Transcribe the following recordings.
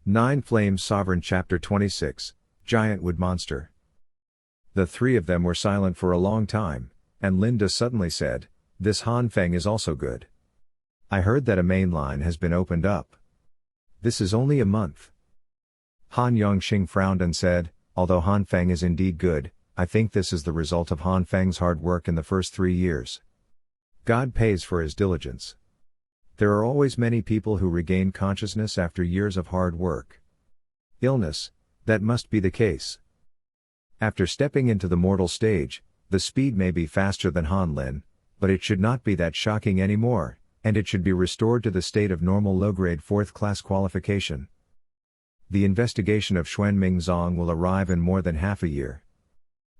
Nine Flames Sovereign Chapter 26, Giant Wood Monster. The three of them were silent for a long time, and Linda suddenly said, "This Han Feng is also good. I heard that a main line has been opened up. This is only a month." Han Yongxing frowned and said, "Although Han Feng is indeed good, I think this is the result of Han Feng's hard work in the first 3 years. God pays for his diligence. There are always many people who regain consciousness after years of hard work. Illness, that must be the case. After stepping into the mortal stage, the speed may be faster than Han Lin, but it should not be that shocking anymore, and it should be restored to the state of normal low-grade 4th-class qualification. The investigation of Xuanming Zong will arrive in more than half a year.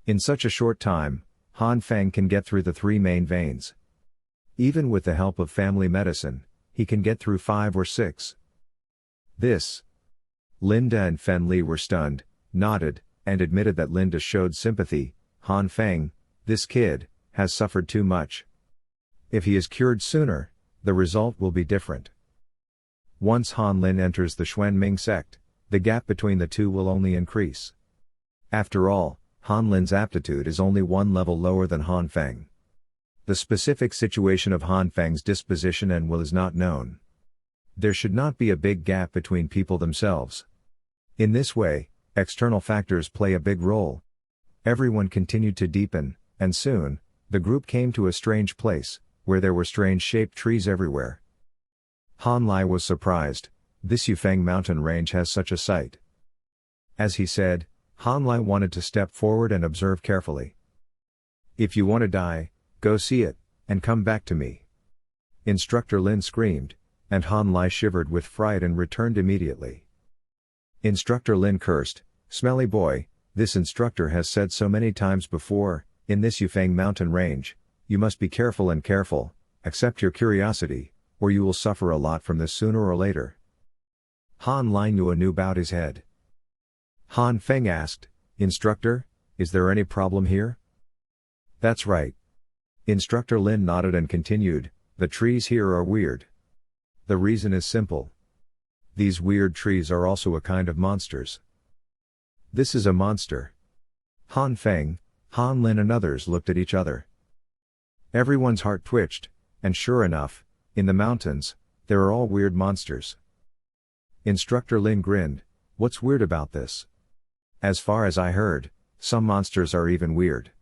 In such a short time, Han Feng can get through the 3 main veins. Even with the help of family medicine, he can get through 5 or 6. This." Linda and Fen Li were stunned, nodded, and admitted that Linda showed sympathy. "Han Feng, this kid, has suffered too much. If he is cured sooner, the result will be different. Once Han Lin enters the Xuanming sect, the gap between the two will only increase. After all, Han Lin's aptitude is only 1 level lower than Han Feng. The specific situation of Han Feng's disposition and will is not known. There should not be a big gap between people themselves. In this way, external factors play a big role." Everyone continued to deepen, and soon, the group came to a strange place, where there were strange-shaped trees everywhere. Han Lai was surprised. This Yufeng mountain range has such a sight. As he said, Han Lai wanted to step forward and observe carefully. "If you want to die, go see it, and come back to me." Instructor Lin screamed, and Han Lai shivered with fright and returned immediately. Instructor Lin cursed, "Smelly boy, this instructor has said so many times before, in this Yufeng mountain range, you must be careful and careful, accept your curiosity, or you will suffer a lot from this sooner or later." Han Lai knew bowed his head. Han Feng asked, "Instructor, is there any problem here?" "That's right." Instructor Lin nodded and continued, "The trees here are weird. The reason is simple. These weird trees are also a kind of monsters." "This is a monster." Han Feng, Han Lin and others looked at each other. Everyone's heart twitched, and sure enough, in the mountains, there are all weird monsters. Instructor Lin grinned, "What's weird about this? As far as I heard, some monsters are even weird.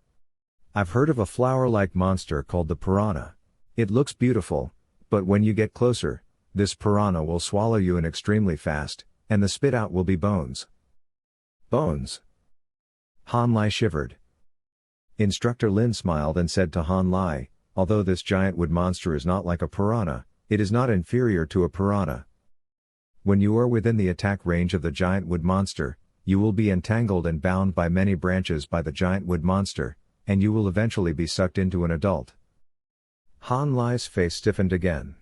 I've heard of a flower-like monster called the piranha. It looks beautiful, but when you get closer, this piranha will swallow you in extremely fast, and the spit out will be bones." "Bones?" Han Lai shivered. Instructor Lin smiled and said to Han Lai, "Although this giant wood monster is not like a piranha, it is not inferior to a piranha. When you are within the attack range of the giant wood monster, you will be entangled and bound by many branches by the giant wood monster, and you will eventually be sucked into an adult." Han Lai's face stiffened again.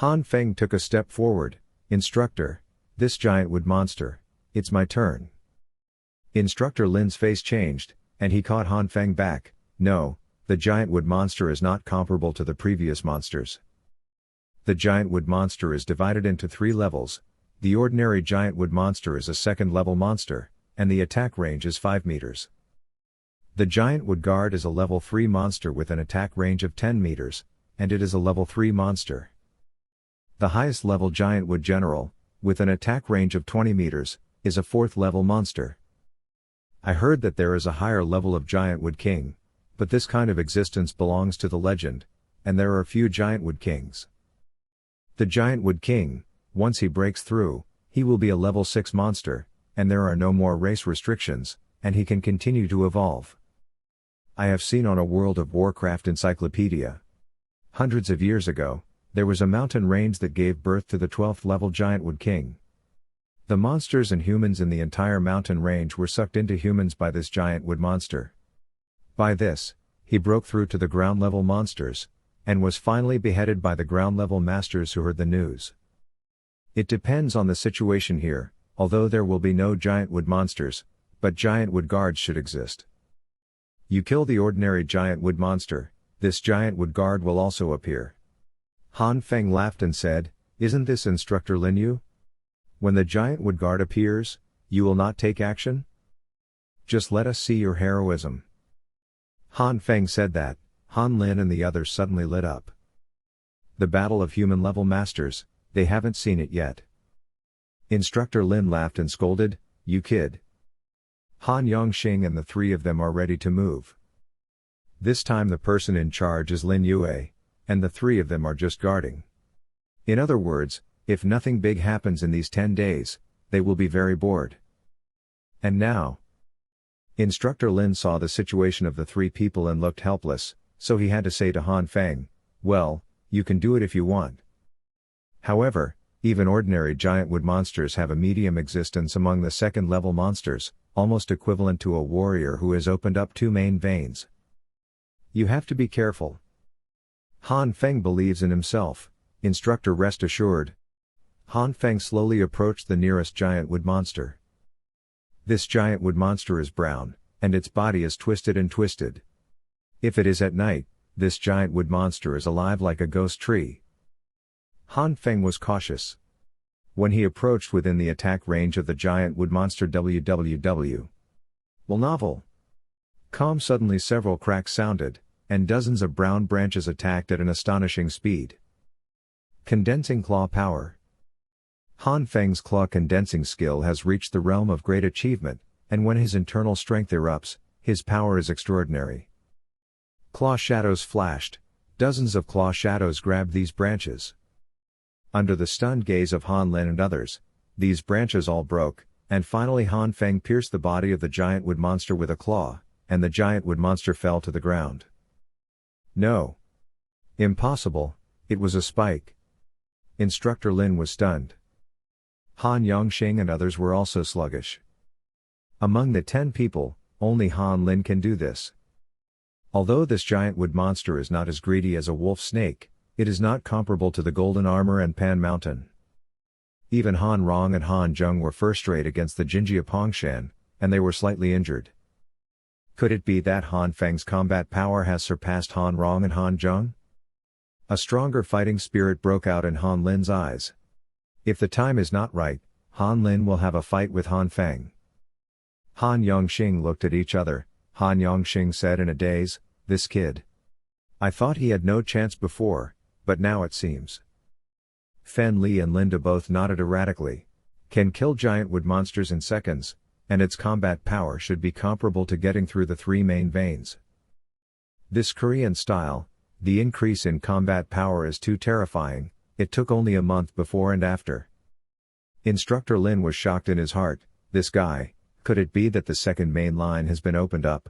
Han Feng took a step forward, "Instructor, this giant wood monster, it's my turn." Instructor Lin's face changed, and he caught Han Feng back. "No, the giant wood monster is not comparable to the previous monsters. The giant wood monster is divided into 3 levels. The ordinary giant wood monster is a 2nd-level monster, and the attack range is 5 meters. The giant wood guard is a level 3 monster with an attack range of 10 meters, and it is a level 3 monster. The highest level giant wood general, with an attack range of 20 meters, is a 4th-level monster. I heard that there is a higher level of giant wood king, but this kind of existence belongs to the legend, and there are few giant wood kings. The giant wood king, once he breaks through, he will be a level 6 monster, and there are no more race restrictions, and he can continue to evolve. I have seen on a World of Warcraft encyclopedia. Hundreds of years ago, there was a mountain range that gave birth to the 12th level giant wood king. The monsters and humans in the entire mountain range were sucked into humans by this giant wood monster. By this, he broke through to the ground level monsters, and was finally beheaded by the ground level masters who heard the news. It depends on the situation here, although there will be no giant wood monsters, but giant wood guards should exist. You kill the ordinary giant wood monster, this giant wood guard will also appear." Han Feng laughed and said, "Isn't this Instructor Lin Yu?" When the giant wood guard appears, you will not take action? Just let us see your heroism. Han Feng said that. Han Lin and the others suddenly lit up. The battle of human-level masters, they haven't seen it yet. Instructor Lin laughed and scolded, "You kid. Han Yongxing and the three of them are ready to move. This time the person in charge is Lin Yue, and the three of them are just guarding. In other words, if nothing big happens in these 10 days, they will be very bored." And now? Instructor Lin saw the situation of the three people and looked helpless, so he had to say to Han Feng, "Well, you can do it if you want." However, even ordinary giant wood monsters have a medium existence among the second-level monsters, almost equivalent to a warrior who has opened up 2 main veins. You have to be careful. Han Feng believes in himself. Instructor, rest assured. Han Feng slowly approached the nearest giant wood monster. This giant wood monster is brown, and its body is twisted and twisted. If it is at night, this giant wood monster is alive like a ghost tree. Han Feng was cautious. When he approached within the attack range of the giant wood monster www. Well, novel. Suddenly several cracks sounded, and dozens of brown branches attacked at an astonishing speed. Condensing claw power. Han Feng's claw condensing skill has reached the realm of great achievement, and when his internal strength erupts, his power is extraordinary. Claw shadows flashed. Dozens of claw shadows grabbed these branches. Under the stunned gaze of Han Lin and others, these branches all broke, and finally Han Feng pierced the body of the giant wood monster with a claw, and the giant wood monster fell to the ground. No. Impossible, it was a spike. Instructor Lin was stunned. Han Yongxing and others were also sluggish. Among the 10 people, only Han Lin can do this. Although this giant wood monster is not as greedy as a wolf snake, it is not comparable to the Golden Armor and Pan Mountain. Even Han Rong and Han Zheng were first-rate against the Jinjia Pongshan, and they were slightly injured. Could it be that Han Feng's combat power has surpassed Han Rong and Han Zheng? A stronger fighting spirit broke out in Han Lin's eyes. If the time is not right, Han Lin will have a fight with Han Feng. Han Yongxing looked at each other. Han Yongxing said in a daze, "This kid. I thought he had no chance before, but now it seems." Fen Li and Linda both nodded erratically. Can kill giant wood monsters in seconds, and its combat power should be comparable to getting through the 3 main veins. This Korean style, the increase in combat power is too terrifying. It took only a month before and after. Instructor Lin was shocked in his heart. This guy, could it be that the second main line has been opened up,